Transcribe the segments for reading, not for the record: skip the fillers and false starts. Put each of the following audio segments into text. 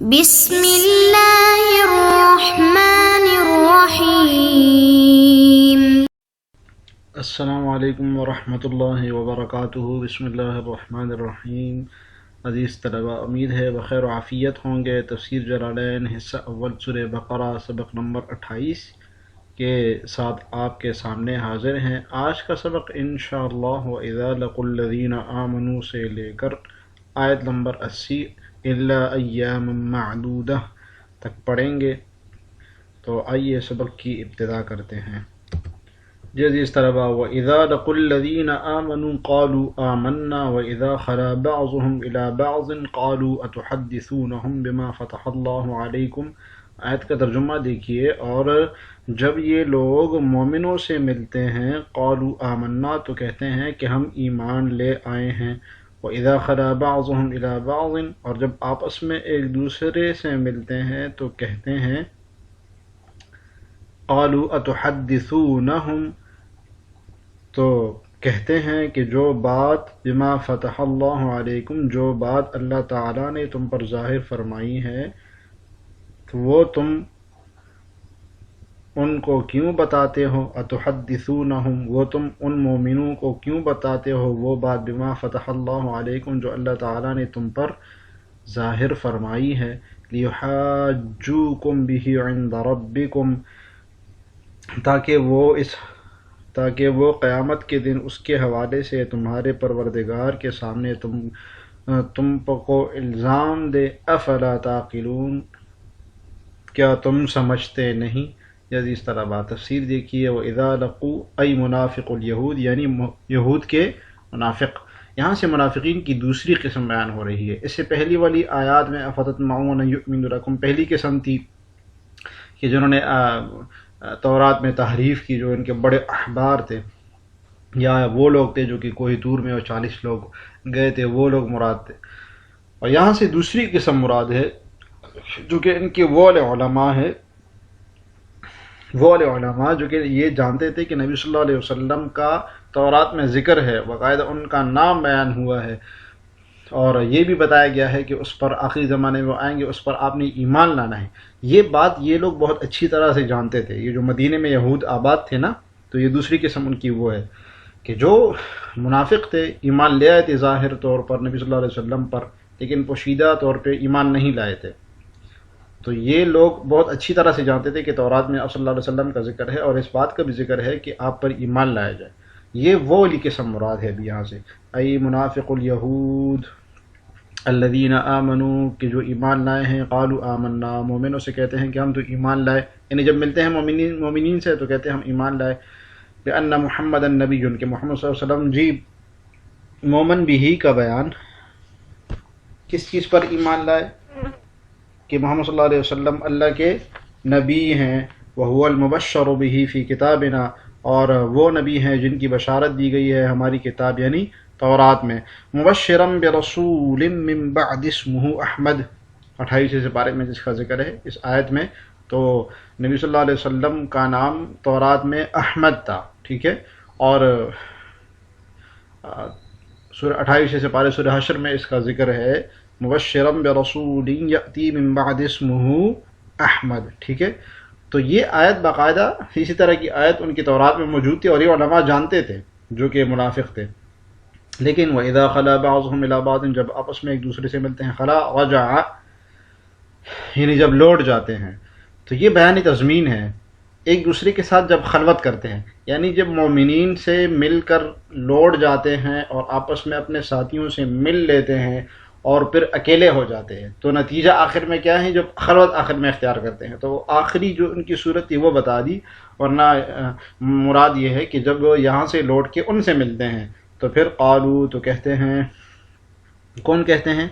بسم اللہ الرحمن الرحیم۔ السلام علیکم ورحمۃ اللہ وبرکاتہ۔ بسم اللہ الرحمن الرحیم۔ عزیز طلباء، امید ہے بخیر و عافیت ہوں گے۔ تفسیر جلالین حصہ اول سورہ بقرہ سبق نمبر 28 کے ساتھ آپ کے سامنے حاضر ہیں۔ آج کا سبق انشاءاللہ وَإِذَا لَقُوا الَّذِينَ آمَنُوا سے لے کر آیت نمبر 80 إِلَّا أَيَّامًا مَّعْدُودَةً تک پڑھیں گے۔ تو آئیے سبق کی ابتدا کرتے ہیں۔ جی عزیز طلباء، وَإِذَا لَقُوا الَّذِينَ آمَنُوا قَالُوا آمَنَّا وَإِذَا خَلَا بَعْضُهُمْ إِلَى بَعْضٍ قَالُوا أَتُحَدِّثُونَهُمْ بِمَا فَتَحَ اللَّهُ عَلَيْكُمْ۔ آیت کا ترجمہ دیکھیے، اور جب یہ لوگ مومنوں سے ملتے ہیں قَالُوا آمَنَّا تو کہتے ہیں کہ ہم ایمان لے آئے ہیں۔ وَإِذَا خَلَا بَعْضُهُمْ إِلَى بَعْضٍ، اور جب آپس میں ایک دوسرے سے ملتے ہیں تو کہتے ہیں قَالُوا أَتُحَدِّثُونَهُمْ، تو کہتے ہیں کہ جو بات بما فتح اللہ علیکم، جو بات اللہ تعالیٰ نے تم پر ظاہر فرمائی ہے تو وہ تم ان کو کیوں بتاتے ہو؟ اتحدثونہم، وہ تم ان مومنوں کو کیوں بتاتے ہو وہ بات بما فتح اللہ علیکم جو اللہ تعالیٰ نے تم پر ظاہر فرمائی ہے، لیحاجوکم بہ عند ربکم، تاکہ وہ قیامت کے دن اس کے حوالے سے تمہارے پروردگار کے سامنے تم کو الزام دے۔ افلا تعقلون، کیا تم سمجھتے نہیں؟ عزیز طلباء، تفسیر دیکھیے، وَإِذَا لَقُوا أَيْ مُنَافِقُ الْيَهُودِ، یعنی یہود کے منافق۔ یہاں سے منافقین کی دوسری قسم بیان ہو رہی ہے۔ اس سے پہلی والی آیات میں اَفَتَطْمَعُونَ أَن يُؤْمِنُوا لَكُمْ، پہلی قسم تھی کہ جنہوں نے تورات میں تحریف کی، جو ان کے بڑے احبار تھے، یا وہ لوگ تھے جو کہ کوئی دور میں 40 لوگ گئے تھے، وہ لوگ مراد تھے۔ اور یہاں سے دوسری قسم مراد ہے جو کہ ان کے وہ علماء ہے، وہ علماء جو کہ یہ جانتے تھے کہ نبی صلی اللہ علیہ وسلم کا تورات میں ذکر ہے، باقاعدہ ان کا نام بیان ہوا ہے، اور یہ بھی بتایا گیا ہے کہ اس پر آخری زمانے میں وہ آئیں گے، اس پر آپ نے ایمان لانا ہے۔ یہ بات یہ لوگ بہت اچھی طرح سے جانتے تھے۔ یہ جو مدینے میں یہود آباد تھے نا، تو یہ دوسری قسم ان کی وہ ہے کہ جو منافق تھے، ایمان لے آئے تھے ظاہر طور پر نبی صلی اللہ علیہ وسلم پر، لیکن پوشیدہ طور پہ ایمان نہیں لائے تھے۔ تو یہ لوگ بہت اچھی طرح سے جانتے تھے کہ تورات میں آپ صلی اللہ علیہ وسلم کا ذکر ہے، اور اس بات کا بھی ذکر ہے کہ آپ پر ایمان لایا جائے۔ یہ وہ والی قسم مراد ہے ابھی یہاں سے، ای منافق الیہود الذین آمنوا، کہ جو ایمان لائے ہیں، قالوا آمنا، مومنوں سے کہتے ہیں کہ ہم تو ایمان لائے، یعنی جب ملتے ہیں مومنین سے تو کہتے ہیں ہم ایمان لائے۔ بأن محمد النبی، کہ محمد صلی اللہ علیہ وسلم جی مومن بھی کا بیان کس چیز پر ایمان لائے؟ کہ محمد صلی اللہ علیہ وسلم اللہ کے نبی ہیں، وَهُوَ الْمُبَشَّرُ بِهِ فِي كِتَابِنَا، اور وہ نبی ہیں جن کی بشارت دی گئی ہے ہماری کتاب یعنی تورات میں، مُبَشِّرًا بِرَسُولٍ مِّن بَعْدِ اسْمُهُ احمد، 28 سپارے میں جس کا ذکر ہے اس آیت میں۔ تو نبی صلی اللہ علیہ وسلم کا نام تورات میں احمد تھا، ٹھیک ہے، اور سورہ 28 سپارے سورہ حشر میں اس کا ذکر ہے، مبشرم برسول یأتی من بعد اسمہ احمد، ٹھیک ہے۔ تو یہ آیت باقاعدہ اسی طرح کی آیت ان کی تورات میں موجود تھی، اور یہ علماء جانتے تھے جو کہ منافق تھے۔ لیکن وَإِذَا خَلَا بَعْضُهُمْ إِلَىٰ بَعْضٍ، جب آپس میں ایک دوسرے سے ملتے ہیں، خلا رجع، یعنی جب لوٹ جاتے ہیں، تو یہ بیان تضمین ہے، ایک دوسرے کے ساتھ جب خلوت کرتے ہیں، یعنی جب مومنین سے مل کر لوٹ جاتے ہیں اور آپس میں اپنے ساتھیوں سے مل لیتے ہیں اور پھر اکیلے ہو جاتے ہیں، تو نتیجہ آخر میں کیا ہے؟ جب خلوت آخر میں اختیار کرتے ہیں، تو وہ آخری جو ان کی صورت تھی وہ بتا دی، ورنہ مراد یہ ہے کہ جب یہاں سے لوٹ کے ان سے ملتے ہیں تو پھر قالو، تو کہتے ہیں، کون کہتے ہیں؟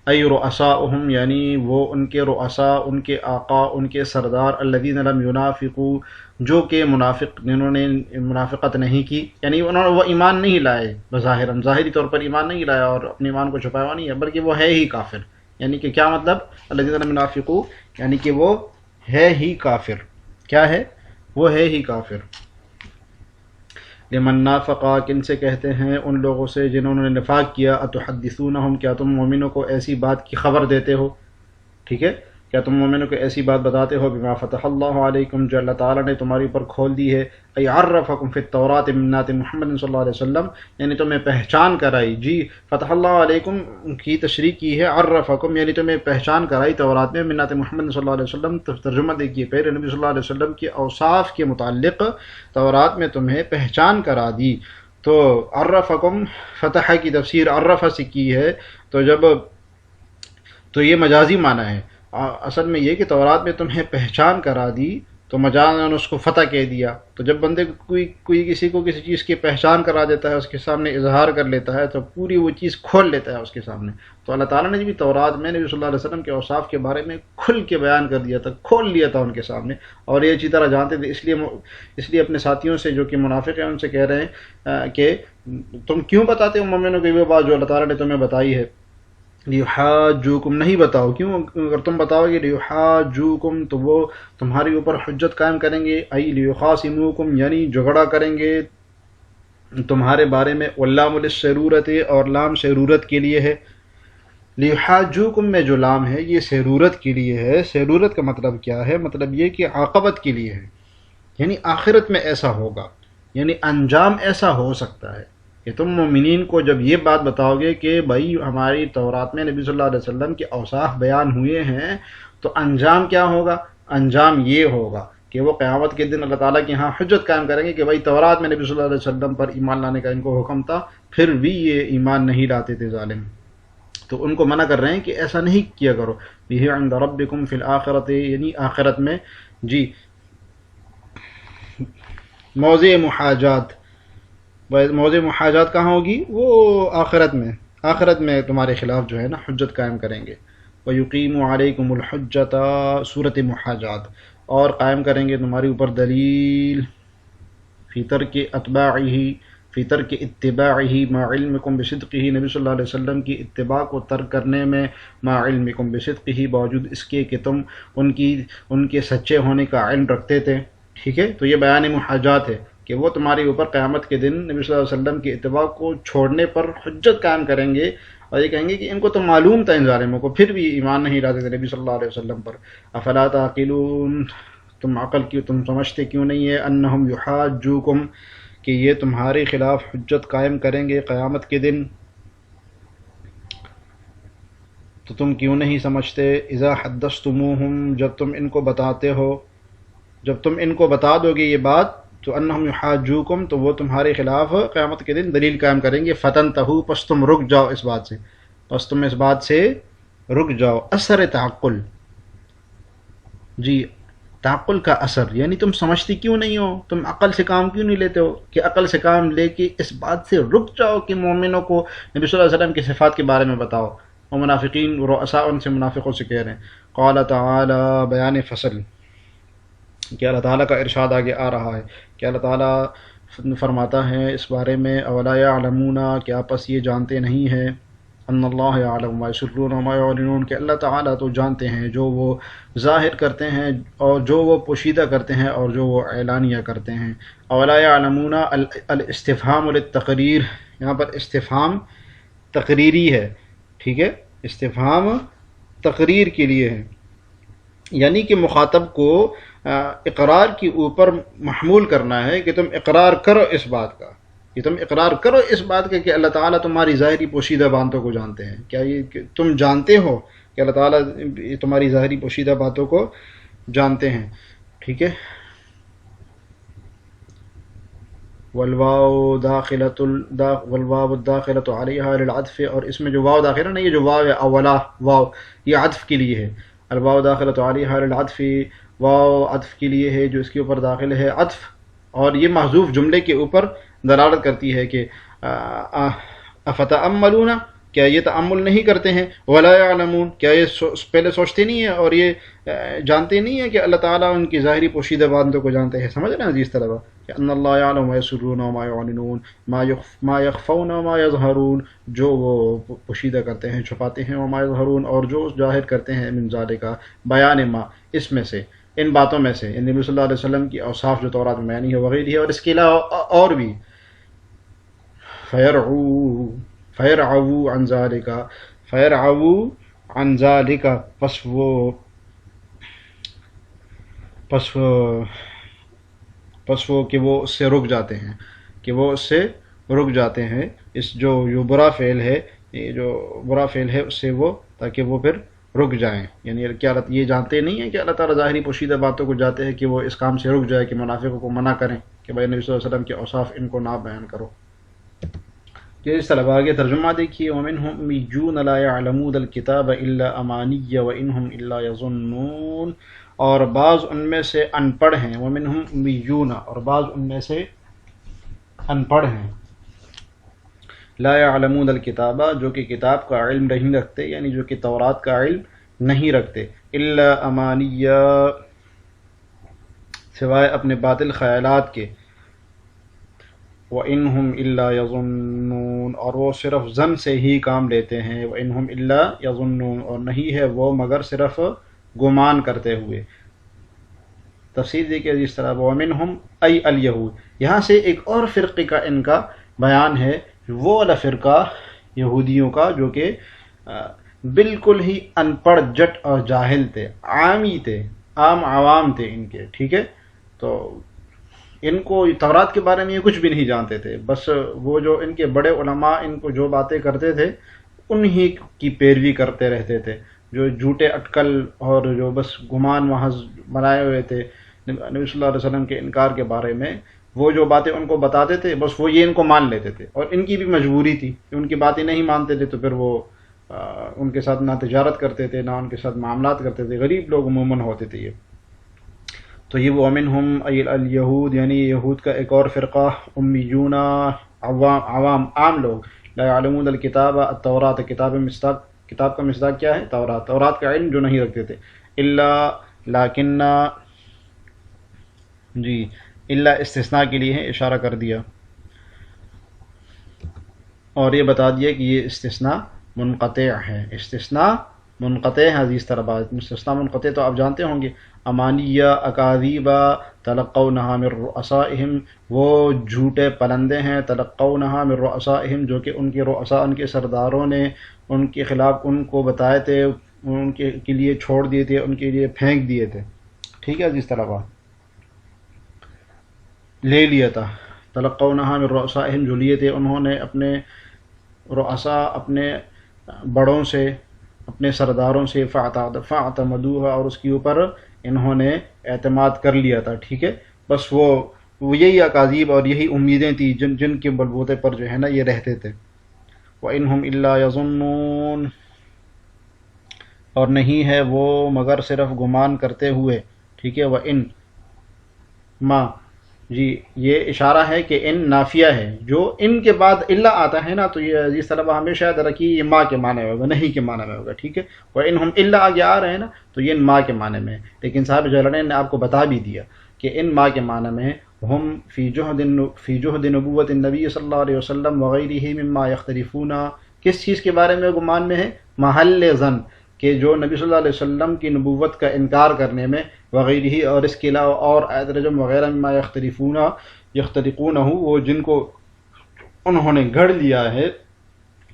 ای رؤساؤہم، یعنی وہ ان کے رؤساء، ان کے آقا، ان کے سردار، الذین لم ینافقوا، جو کہ منافق، جنہوں نے منافقت نہیں کی، یعنی وہ ایمان نہیں لائے بظاہر، ظاہری طور پر ایمان نہیں لایا اور اپنے ایمان کو چھپایا نہیں ہے، بلکہ وہ ہے ہی کافر۔ یعنی کہ کیا مطلب؟ الذین لم ینافقوا، یعنی کہ وہ ہے ہی کافر۔ کیا ہے؟ وہ ہے ہی کافر۔ لمن نافقا کن سے کہتے ہیں؟ ان لوگوں سے جنہوں نے نفاق کیا، اتحدثونہم کیا تم مومنوں کو ایسی بات کی خبر دیتے ہو، ٹھیک ہے، کیا تم مومنوں کو ایسی بات بتاتے ہو، بما فتح اللہ علیکم، جو اللہ تعالیٰ نے تمہاری اوپر کھول دی ہے، ای عرفکم فی التوراۃ من نعت محمد صلی اللہ علیہ وسلم، یعنی تمہیں پہچان کرائی، جی فتح اللہ علیکم کی تشریح کی ہے، عرفکم یعنی تمہیں پہچان کرائی تورات میں، من نعت محمد صلی اللہ علیہ وسلم، ترجمہ دیکھیے، پہلے نبی صلی اللہ علیہ وسلم کے اوصاف کے متعلق تورات میں تمہیں پہچان کرا دی۔ تو عرفکم فتح کی تفسیر عرف سے کی ہے، تو یہ مجازی معنی ہے، اصل میں یہ کہ تورات میں تمہیں پہچان کرا دی، تو مجازاً اس کو فتح کہہ دیا۔ تو جب بندے کو کوئی کسی کو کسی چیز کی پہچان کرا دیتا ہے، اس کے سامنے اظہار کر لیتا ہے، تو پوری وہ چیز کھول لیتا ہے اس کے سامنے۔ تو اللہ تعالیٰ نے بھی تورات میں نبی صلی اللہ علیہ وسلم کے اوصاف کے بارے میں کھل کے بیان کر دیا تھا، کھول لیا تھا ان کے سامنے، اور یہ اچھی طرح جانتے تھے۔ اس لیے اپنے ساتھیوں سے جو کہ منافق ہیں ان سے کہہ رہے ہیں کہ تم کیوں بتاتے ہو مومنوں کو وہ بات جو اللہ تعالیٰ نے تمہیں بتائی ہے؟ لیحاجوکم، نہیں بتاؤ، کیوں؟ اگر تم بتاؤ گے لیحاجوکم تو وہ تمہاری اوپر حجت قائم کریں گے، ای لیخاصموکم یعنی جھگڑا کریں گے تمہارے بارے میں، واللام للسرورت اور لام سرورت کے لیے ہے۔ لیحاجوکم میں جو لام ہے یہ سرورت کے لیے ہے۔ سرورت کا مطلب کیا ہے؟ مطلب یہ کہ عاقبت کے لیے ہے، یعنی آخرت میں ایسا ہوگا، یعنی انجام ایسا ہو سکتا ہے کہ تم مومنین کو جب یہ بات بتاؤ گے کہ بھائی ہماری تورات میں نبی صلی اللہ علیہ وسلم کے اوصاف بیان ہوئے ہیں، تو انجام کیا ہوگا؟ انجام یہ ہوگا کہ وہ قیامت کے دن اللہ تعالیٰ کے ہاں حجت قائم کریں گے کہ بھائی تورات میں نبی صلی اللہ علیہ وسلم پر ایمان لانے کا ان کو حکم تھا، پھر بھی یہ ایمان نہیں لاتے تھے ظالم۔ تو ان کو منع کر رہے ہیں کہ ایسا نہیں کیا کرو، بہ عند ربکم فی الآخرۃ، یعنی آخرت میں، جی موضع محاجات، موضع محاجات کہاں ہوگی؟ وہ آخرت میں تمہارے خلاف جو ہے نا حجت قائم کریں گے۔ وَيُقِيمُ عَلَيْكُمُ الْحُجَّةَ سورۃ محاجات، اور قائم کریں گے تمہاری اوپر دلیل، فی ترک اتباعہ مع علمکم بصدقہ، نبی صلی اللہ علیہ وسلم کی اتباع کو ترک کرنے میں، مع علمکم بصدقہ باوجود اس کے کہ تم ان کے سچے ہونے کا علم رکھتے تھے، ٹھیک ہے۔ تو یہ بیان محاجات ہے کہ وہ تمہارے اوپر قیامت کے دن نبی صلی اللہ علیہ وسلم کی اتباع کو چھوڑنے پر حجت قائم کریں گے، اور یہ کہیں گے کہ ان کو تو معلوم تھا ان ظالموں کو، پھر بھی ایمان نہیں لاتے تھے نبی صلی اللہ علیہ وسلم پر۔ افلا تعقلون، تم سمجھتے کیوں نہیں ہے؟ انہم یحاجوکم، کہ یہ تمہارے خلاف حجت قائم کریں گے قیامت کے دن، تو تم کیوں نہیں سمجھتے؟ اذا حدثتموہم، جب تم ان کو بتاتے ہو، جب تم ان کو بتا دو گے یہ بات، تو انہم یحاجوکم تو وہ تمہارے خلاف قیامت کے دن دلیل قائم کریں گے، فتنتہو پس تم رک جاؤ اس بات سے، رک جاؤ۔ اثر تعقل، جی تعقل کا اثر، یعنی تم سمجھتی کیوں نہیں ہو، تم عقل سے کام کیوں نہیں لیتے ہو، کہ عقل سے کام لے کے اس بات سے رک جاؤ کہ مومنوں کو نبی صلی اللہ علیہ وسلم کی صفات کے بارے میں بتاؤ۔ اور منافقین رؤساء ان سے منافقوں سے کہہ رہے ہیں۔ قال تعالی، بیان فصل، کہ اللہ تعالیٰ کا ارشاد آگے آ رہا ہے کہ اللہ تعالیٰ فرماتا ہے اس بارے میں، اولا یعلمون، کیا پس یہ جانتے نہیں ہیں، ان اللہ یعلم ما یسرون وما یعلنون، کہ اللہ تعالیٰ تو جانتے ہیں جو وہ ظاہر کرتے ہیں اور جو وہ پوشیدہ کرتے ہیں اور جو وہ اعلانیہ کرتے ہیں۔ اولا یعلمون، الاستفہام للتقریر، یہاں پر استفہام تقریری ہے، ٹھیک ہے، استفہام تقریر کے لیے ہے، یعنی کہ مخاطب کو اقرار کے اوپر محمول کرنا ہے کہ تم اقرار کرو اس بات کا، کہ تم اقرار کرو اس بات کا کہ اللہ تعالیٰ تمہاری ظاہری پوشیدہ باتوں کو جانتے ہیں۔ کیا یہ کہ تم جانتے ہو کہ اللہ تعالیٰ تمہاری ظاہری پوشیدہ باتوں کو جانتے ہیں، ٹھیک ہے۔ والواو الداخلۃ علیہا للعطف، اور اس میں جو واو داخلہ نہیں، یہ جو واو ہے اولا واو، یہ عطف کے لیے ہے۔ الواو داخلۃ علیہا للعطف، واو عطف کے لیے ہے جو اس کے اوپر داخل ہے، عطف، اور یہ محذوف جملے کے اوپر دلالت کرتی ہے کہ افتأملون، کیا یہ تأمل نہیں کرتے ہیں، ولا یعلمون، کیا یہ پہلے سوچتے نہیں ہیں اور یہ جانتے نہیں ہیں کہ اللہ تعالیٰ ان کی ظاہری پوشیدہ باتوں کو جانتے ہیں۔ سمجھ رہے ہیں عزیز طلبہ، کہ ان اللہ یعلم ما یسرون وما یعلنون ما یخفون وما یظہرون، جو وہ پوشیدہ کرتے ہیں چھپاتے ہیں، وما یظہرون اور جو ظاہر کرتے ہیں، من ذالک بیان ما، اس میں سے، ان باتوں میں سے، یعنی نبی صلی اللہ علیہ وسلم کی اوصاف جو تورات میں بیانی ہے وغیرہ ہے، اور اس کے علاوہ اور بھی فیرعو عن ذالک، فیرعو عن ذالک، پس وہ کہ وہ اس سے رک جاتے ہیں، کہ وہ اس سے رک جاتے ہیں، اس جو برا فعل ہے، یہ جو برا فعل ہے اس سے وہ، تاکہ وہ پھر رک جائیں. یعنی کیا یہ جانتے نہیں ہیں کہ اللہ تعالیٰ ظاہری پوشیدہ باتوں کو جاتے ہیں کہ وہ اس کام سے رک جائے، کہ منافقوں کو منع کریں کہ بھائی نبی صلی اللہ علیہ وسلم کے اوصاف ان کو نہ بیان کرو. کہ اس طرح آگے ترجمہ دیکھیے، وَمِنْهُمْ أُمِّيُّونَ لَا يَعْلَمُونَ الْكِتَابَ إِلَّا أَمَانِيَّ وَإِنْهُمْ إِلَّا يَظُنُّونَ، اور بعض ان میں سے ان پڑھ ہیں، وَمِنْهُمْ أُمِّيُّونَ، اور بعض ان میں سے ان پڑھ ہیں، لا يعلمون الکتاب، جو کہ کتاب کا علم نہیں رکھتے، یعنی جو کہ تورات کا علم نہیں رکھتے، الا امانیہ، سوائے اپنے باطل خیالات کے، وَإِنْهُمْ إِلَّا يَظُنُّونَ، اور وہ صرف ظن سے ہی کام لیتے ہیں، وَإِنْهُمْ إِلَّا يَظُنُّونَ، اور نہیں ہے وہ مگر صرف گمان کرتے ہوئے. تفسیر دیکھیے جس طرح، وَمِنْهُمْ أَيْ الْيَهُودِ، یہاں سے ایک اور فرقے کا ان کا بیان ہے، وہ والا فرقہ یہودیوں کا جو کہ بالکل ہی ان پڑھ جٹ اور جاہل تھے، عامی تھے، عام عوام تھے ان کے، ٹھیک ہے. تو ان کو تورات کے بارے میں یہ کچھ بھی نہیں جانتے تھے، بس وہ جو ان کے بڑے علماء ان کو جو باتیں کرتے تھے انہی کی پیروی کرتے رہتے تھے، جو جھوٹے اٹکل اور جو بس گمان محض بنائے ہوئے تھے نبی صلی اللہ علیہ وسلم کے انکار کے بارے میں. وہ جو باتیں ان کو بتاتے تھے بس وہ یہ ان کو مان لیتے تھے، اور ان کی بھی مجبوری تھی کہ ان کی باتیں نہیں مانتے تھے تو پھر وہ ان کے ساتھ نہ تجارت کرتے تھے، نہ ان کے ساتھ معاملات کرتے تھے. غریب لوگ عموماً ہوتے تھے یہ. تو یہ وَمِنْهُمْ أَيْ الْيَهُودِ، یعنی یہود کا ایک اور فرقہ، امیون، عوام، عام لوگ، لا يعلمون الکتاب، التورات، کتاب کا مصداق کیا ہے؟ تورات کا علم جو نہیں رکھتے تھے، لیکن جی اللہ استثناء کے لیے ہے، اشارہ کر دیا اور یہ بتا دیا کہ یہ استثناء منقطع ہے. استثناء منقطع ہے عزیز طلباء. استثناء منقطع تو آپ جانتے ہوں گے، امانیہ، اکاذیبا، تلقونہا من رؤسائہم، وہ جھوٹے پلندے ہیں، تلقونہا من رؤسائہم، جو کہ ان کے رؤساء، ان کے سرداروں نے ان کے خلاف ان کو بتائے تھے، ان کے لیے چھوڑ دیے تھے، ان کے لیے پھینک دیے تھے. ٹھیک ہے عزیز طلباء، لے لیا تھا. تلقونہا من رؤسائہم، جو لیے تھے انہوں نے اپنے رؤساء، اپنے بڑوں سے، اپنے سرداروں سے، فاعتمدوها، اور اس کے اوپر انہوں نے اعتماد کر لیا تھا. ٹھیک ہے، بس وہ یہی اکاذیب اور یہی امیدیں تھیں جن کے بلبوتے پر جو ہے نا یہ رہتے تھے. وَإِنْهُمْ إِلَّا يَظُنُّونَ، اور نہیں ہے وہ مگر صرف گمان کرتے ہوئے. ٹھیک ہے، وَإِن ما، جی یہ اشارہ ہے کہ ان نافیہ ہے، جو ان کے بعد اللہ آتا ہے نا تو یہ عزیز طلبہ ہمیشہ یاد رکھیے یہ ما کے معنی میں ہوگا، نہیں کے معنی میں ہوگا. ٹھیک ہے، وَإِنْهُمْ إِلَّا آگے آ رہے ہیں نا تو یہ ما کے معنی میں ہے. لیکن صاحب جلالین نے آپ کو بتا بھی دیا کہ ان ما کے معنی میں ہم فی جہد نبوت النبی صلی اللہ علیہ وسلم وغیرہ مما یختلفون، کس چیز کے بارے میں گمان میں ہے؟ محل ظن، کہ جو نبی صلی اللہ علیہ وسلم کی نبوت کا انکار کرنے میں، وغیرہ، اور اس کے علاوہ اور آیت رجم وغیرہ مما یختلقون، وہ جن کو انہوں نے گھڑ لیا ہے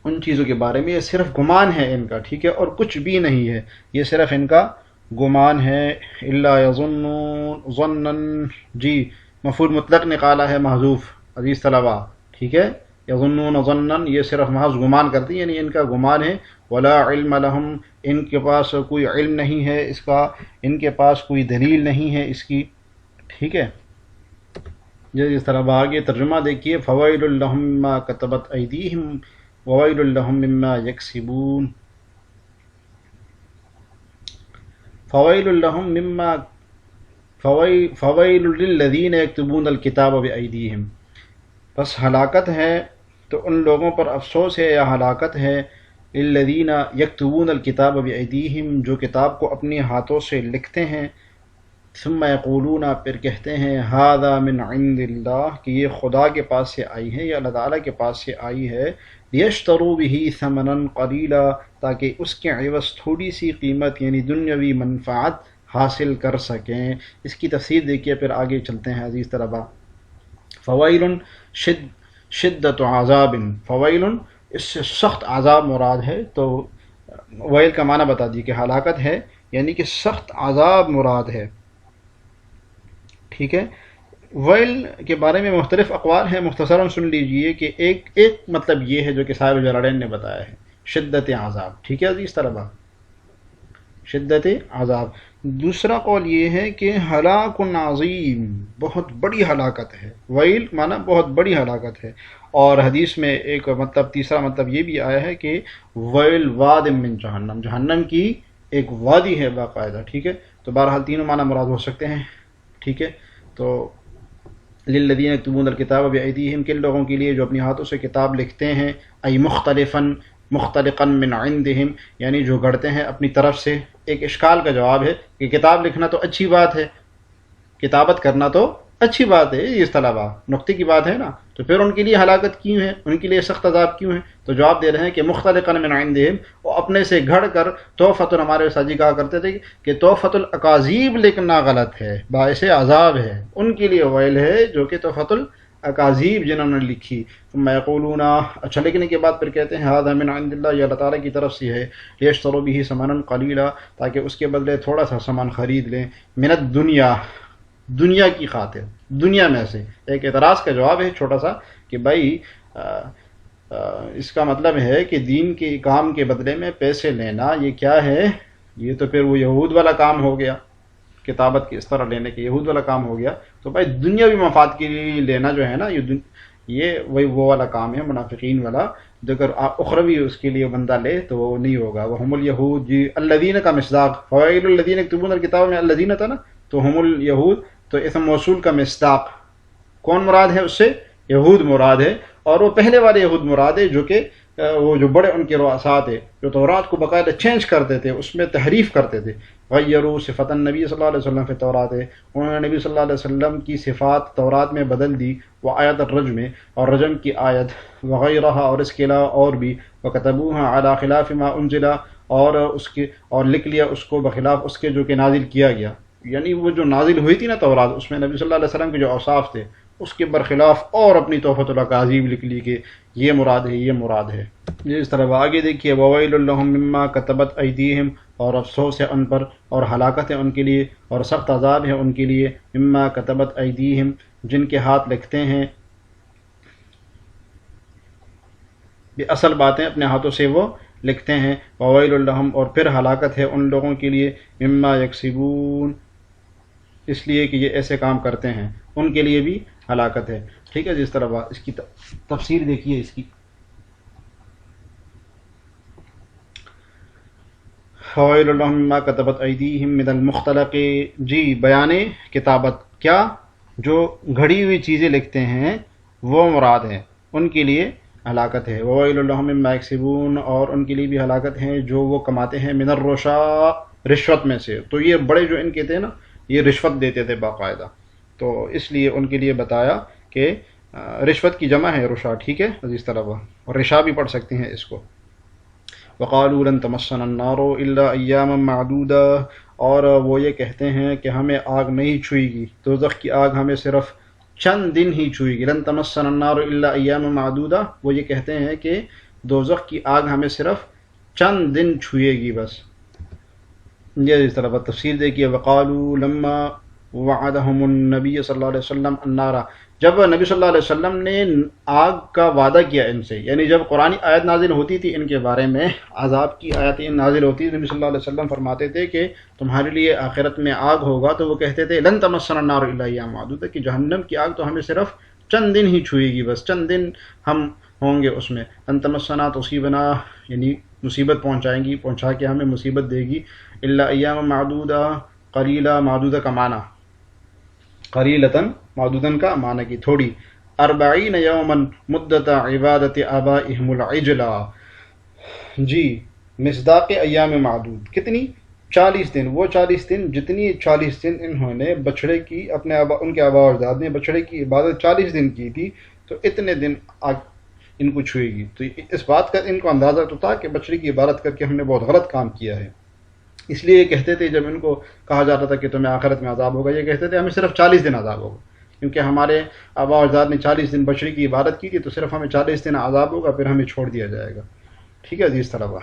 ان چیزوں کے بارے میں، یہ صرف گمان ہے ان کا. ٹھیک ہے، اور کچھ بھی نہیں ہے، یہ صرف ان کا گمان ہے. الا یظنون ظنا، جی مفعول مطلق نکالا ہے محذوف عزیز طلباء. ٹھیک ہے، یظنون ظنا، یہ صرف محض گمان کرتی ہیں، یعنی ان کا گمان ہے. ولا علم لہم، ان کے پاس کوئی علم نہیں ہے اس کا، ان کے پاس کوئی دلیل نہیں ہے اس کی. ٹھیک ہے، جس طرح آگے ترجمہ دیکھیے، فویل لہم مما کتبت ایدیہم وویل لہم مما یکسبون. فویل لہم مما، فویل للذین یکتبون الکتاب بایدیہم، بس ہلاکت ہے تو ان لوگوں پر افسوس ہے یا ہلاکت ہے، للذین یکتبون الکتاب بایدیہم، جو کتاب کو اپنے ہاتھوں سے لکھتے ہیں، ثم یقولون، پھر کہتے ہیں، ھذا من عند اللہ، کہ یہ خدا کے پاس سے آئی ہے یا اللہ تعالیٰ کے پاس سے آئی ہے، لیشتروا بہ ثمنا قلیلا، تاکہ اس کے عوض تھوڑی سی قیمت یعنی دنیاوی منفعت حاصل کر سکیں. اس کی تفسیر دیکھیے پھر آگے چلتے ہیں عزیز طلباء. فوائل، شدت عذاب فویل، اس سے سخت عذاب مراد ہے، تو ویل کا معنی بتا دی کہ ہلاکت ہے، یعنی کہ سخت عذاب مراد ہے، ٹھیک ہے۔ ویل کے بارے میں مختلف اقوال ہیں، مختصراً سن لیجئے کہ ایک مطلب یہ ہے جو کہ صاحب جلالین نے بتایا ہے، شدت عذاب، ٹھیک ہے عزیز طلبہ، شدت عذاب۔ دوسرا قول یہ ہے کہ ہلاک عظیم، بہت بڑی ہلاکت ہے، ویل معنی بہت بڑی ہلاکت ہے۔ اور حدیث میں ایک مطلب، تیسرا مطلب یہ بھی آیا ہے کہ ویل واد من جہنم، جہنم کی ایک وادی ہے باقاعدہ، ٹھیک ہے۔ تو بہرحال تینوں معنی مراد ہو سکتے ہیں، ٹھیک ہے۔ تو للذین یکتبون الکتاب بایدیہم، کن لوگوں کے لیے جو اپنی ہاتھوں سے کتاب لکھتے ہیں، ای مختلقا من عندہم، یعنی جو گھڑتے ہیں اپنی طرف سے۔ ایک اشکال کا جواب ہے کہ کتاب لکھنا تو اچھی بات ہے، کتابت کرنا تو اچھی بات ہے، اس طلبہ نقطے کی بات ہے نا، تو پھر ان کے لیے ہلاکت کیوں ہے، ان کے لیے سخت عذاب کیوں ہے؟ تو جواب دے رہے ہیں کہ مختلقا من عندہم، وہ اپنے سے گھڑ کر، تحفۃ، ہمارے ساجی کہا کرتے تھے کہ تحفۃ الاکاذیب لکھنا غلط ہے، باعث عذاب ہے، ان کے لیے ویل ہے جو کہ تحفۃ الاکاذیب جنہوں نے لکھی۔ ثم یقولون، اچھا لکھنے کے بعد پھر کہتے ہیں ھذا من عند اللہ، یہ اللہ تعالیٰ کی طرف سے ہے، لیشتروا بہ ثمنا قلیلا، تاکہ اس کے بدلے تھوڑا سا سامان خرید لیں، من الدنیا، دنیا کی خاطر، دنیا میں سے۔ ایک اعتراض کا جواب ہے چھوٹا سا کہ بھائی اس کا مطلب ہے کہ دین کے کام کے بدلے میں پیسے لینا یہ کیا ہے؟ یہ تو پھر وہ یہود والا کام ہو گیا، کتابت کے اس طرح لینے کے یہود والا کام ہو گیا۔ تو بھائی دنیاوی مفاد کے لیے لینا جو ہے نا، یہ وہی وہ والا کام ہے منافقین والا، جو اگر اخروی اس کے لیے بندہ لے تو وہ نہیں ہوگا۔ وہم الیہود، جی الذین کا مصداق، فوائل الذین یکتبون الکتاب میں الذین تھا نا، تو ہم الیہود، تو اسم موصول کا مصداق کون مراد ہے؟ اس سے یہود مراد ہے، اور وہ پہلے والے یہود مراد ہے جو کہ وہ جو بڑے ان کے رؤساء تھے، جو تورات کو باقاعدہ چینج کرتے تھے، اس میں تحریف کرتے تھے۔ غیروا صفات النبی صلی اللہ علیہ وسلم فی التوراۃ، انہوں نے نبی صلی اللہ علیہ وسلم کی صفات تورات میں بدل دی، وہ آیت الرجم، اور رجم کی آیت، وغیرہ، اور اس کے علاوہ اور بھی، وکتبوها علی خلاف ما انزل، اور لکھ لیا اس کو بخلاف اس کے جو کہ نازل کیا گیا، یعنی وہ جو نازل ہوئی تھی نا تورات، اس میں نبی صلی اللہ علیہ وسلم کے جو اوصاف تھے اس کے برخلاف اور اپنی تحفۃ الاکاذیب لکھ لی کہ یہ مراد ہے، یہ مراد ہے۔ اس طرح آگے دیکھیے، وویل لہم مما کتبت ایدیہم، اور افسوس ہے ان پر، اور ہلاکت ہے ان کے لیے، اور سخت عذاب ہے ان کے لیے، مما کتبت ایدیہم، جن کے ہاتھ لکھتے ہیں، یہ اصل باتیں اپنے ہاتھوں سے وہ لکھتے ہیں۔ وویل لہم، اور پھر ہلاکت ہے ان لوگوں کے لیے، مما یکسبون، اس لیے کہ یہ ایسے کام کرتے ہیں، ان کے لیے بھی ہلاکت ہے، ٹھیک ہے۔ جس طرح اس کی تفسیر دیکھیے اس کی، فوائل لہم مما کتبت ایدیہم من المختلق، جی بیان کتابت، کیا جو گھڑی ہوئی چیزیں لکھتے ہیں وہ مراد ہے، ان کے لیے ہلاکت ہے۔ وویل لہم مما یکسبون، اور ان کے لیے بھی ہلاکت ہے جو وہ کماتے ہیں، من الرشا، رشوت میں سے۔ تو یہ بڑے جو ان کے تھے نا، یہ رشوت دیتے تھے باقاعدہ، تو اس لیے ان کے لیے بتایا کہ رشوت کی جمع ہے رشا، ٹھیک ہے عزیز طلبہ، اور رشا بھی پڑھ سکتے ہیں اس کو۔ وقالوا لن تمسنا النار الا ایاما معدودا، اور وہ یہ کہتے ہیں کہ ہمیں آگ نہیں چھوئے گی، دوزخ کی آگ ہمیں صرف چند دن ہی چھوئے گی۔ لن تمسنا النار الا ایاما معدودا، وہ یہ کہتے ہیں کہ دوزخ کی آگ ہمیں صرف چند دن چھوئے گی بس۔ یہ اس طرح تفسیر دیکھیے، وقالوا لما وعدهم النبی صلی اللہ علیہ وسلم النار، جب نبی صلی اللہ علیہ وسلم نے آگ کا وعدہ کیا ان سے، یعنی جب قرآن آیت نازل ہوتی تھی ان کے بارے میں، عذاب کی آیتیں نازل ہوتی تھی، نبی صلی اللہ علیہ وسلم فرماتے تھے کہ تمہارے لیے آخرت میں آگ ہوگا، تو وہ کہتے تھے لن تمسنا النار الا ایاما معدودہ، کہ جہنم کی آگ تو ہمیں صرف چند دن ہی چھوئے گی، بس چند دن ہم ہوں گے اس میں۔ لن تمسنا تصیبنا، یعنی مصیبت پہنچائیں گی، پہنچا کے ہمیں مصیبت دے گی، الا ایاما معدودہ، قلیلہ، معدودہ کا معنی قلیلتاً، معدوداً کا معنی کی تھوڑی، 40 یوما مدت عبادت آبائہم العجلہ، جی مصداق ایام معدود، کتنی؟ 40 دن، وہ 40 دن جتنی 40 دن انہوں نے بچڑے کی، اپنے ان کے آباء و اجداد نے بچڑے کی عبادت 40 دن کی تھی، تو اتنے دن ان کو چھوئے گی۔ تو اس بات کا ان کو اندازہ تو تھا کہ بچڑے کی عبادت کر کے ہم نے بہت غلط کام کیا ہے، اس لیے یہ کہتے تھے جب ان کو کہا جاتا تھا کہ تمہیں آخرت میں عذاب ہوگا، یہ کہتے تھے ہمیں صرف 40 دن عذاب ہوگا، کیونکہ ہمارے آبا و اجداد نے 40 دن بچڑی کی عبادت کی تھی، تو صرف ہمیں 40 دن عذاب ہوگا، پھر ہمیں چھوڑ دیا جائے گا. ٹھیک ہے عزیز طلبہ،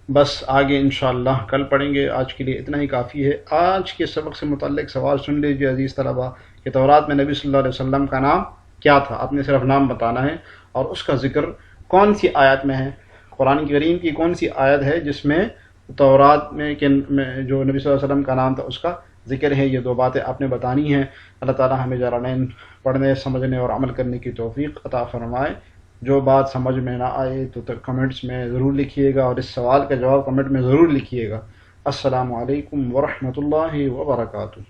بس آگے انشاءاللہ کل پڑھیں گے. آج کے لیے اتنا ہی کافی ہے. آج کے سبق سے متعلق سوال سن لیجیے عزیز طلبہ کہ تورات میں نبی صلی اللہ علیہ وسلم کا نام کیا تھا. آپ نے صرف نام بتانا ہے، اور اس کا ذکر کون سی آیت میں ہے، قرآن کریم کی کون سی آیت ہے جس میں تورات میں جو نبی صلی اللہ علیہ وسلم کا نام تھا اس کا ذکر ہے. یہ 2 باتیں آپ نے بتانی ہیں. اللہ تعالی ہمیں جلالین پڑھنے، سمجھنے اور عمل کرنے کی توفیق عطا فرمائے. جو بات سمجھ میں نہ آئے تو کمنٹس میں ضرور لکھیے گا، اور اس سوال کا جواب کمنٹ میں ضرور لکھیے گا. السلام علیکم ورحمۃ اللہ وبرکاتہ.